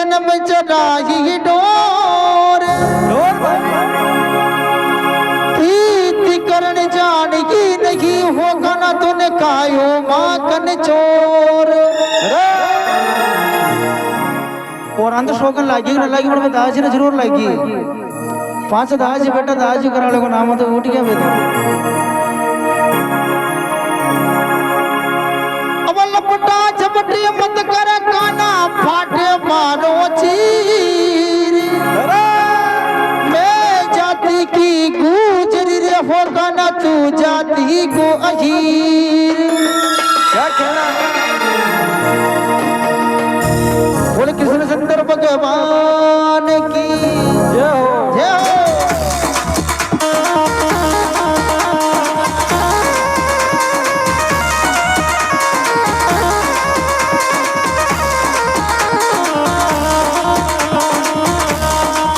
जन्म चढ़ाई डोर प्रीति करण जानगी नहीं होगा ना तूने खायो माखन चोर और अंदर शोकन लागी ना लागी बड़ा दाजी ने जरूर लागी 5 दाजी बेटा दाजी करा ले को नाम तो उठ गया बेटा अब लपटा झपटी मत कर काना फाटे मारो चीर मैं जाति की गुजरी रे होगा ना तू जाति को अहीर क्या कहना बोले कृष्ण सुंदर भगवान की जय हो जय हो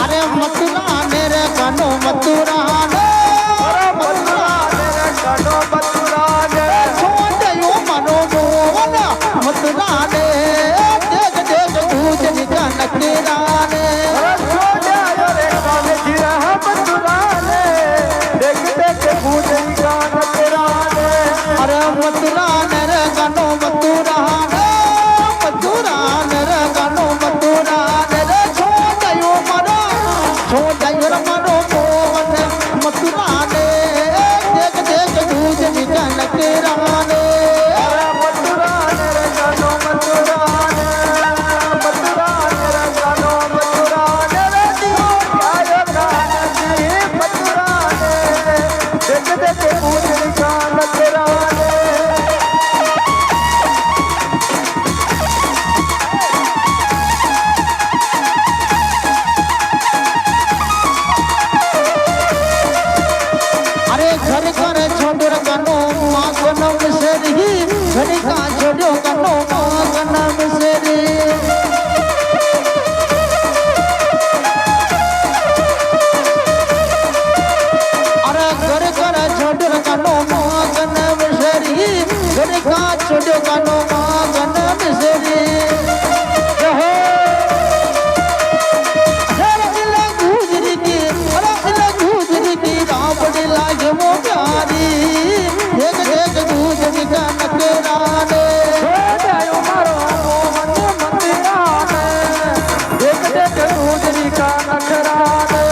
अरे मथुरा मेरे कानो मथुरा मथुरा ने देख देख दूज निकन किराने अरे मथुरा ने रे गानो मथुरा ने मथुरा ने रे गानो मथुरा ने रे छोड़ो मरो मोहन मथुरा ने देख देख दूज निकन किराने छोड़ो कानो मागन मिसरी जहो अरे गुजरी की रावण लागे मो प्यारी देख देख गुजरी का नकराने छोड़ो मारो मोहन मंदिराने देख देख गुजरी का नकराने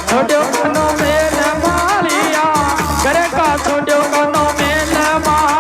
छोड़ो कनो मेल मालिया घर का छोड़ो कनो मेल मालिया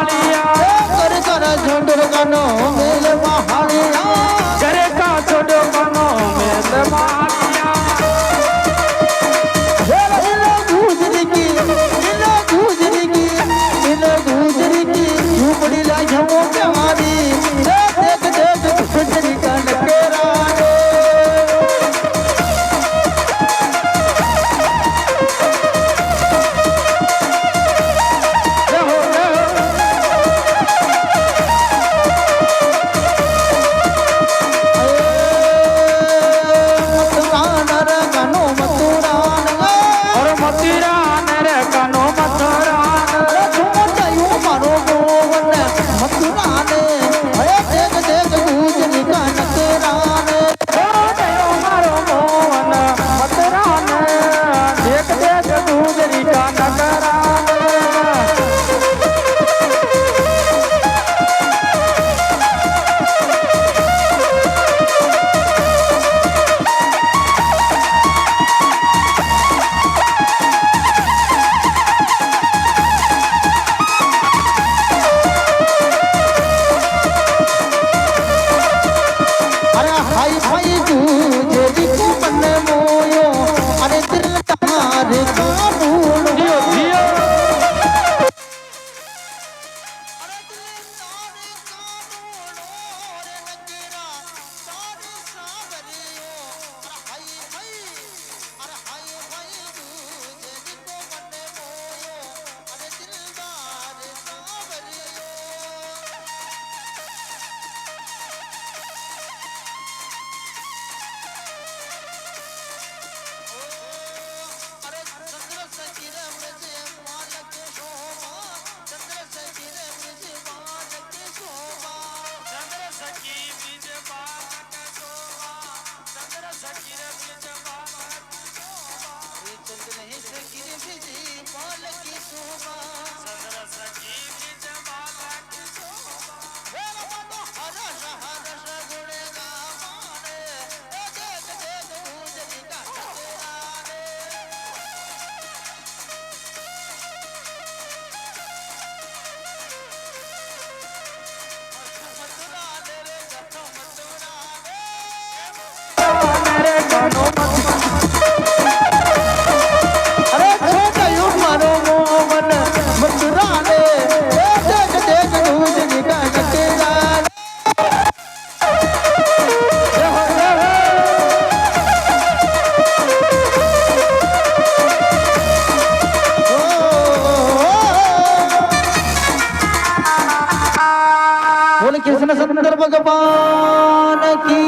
બોલ કૃષ્ણ સુંદર ભગવાન કી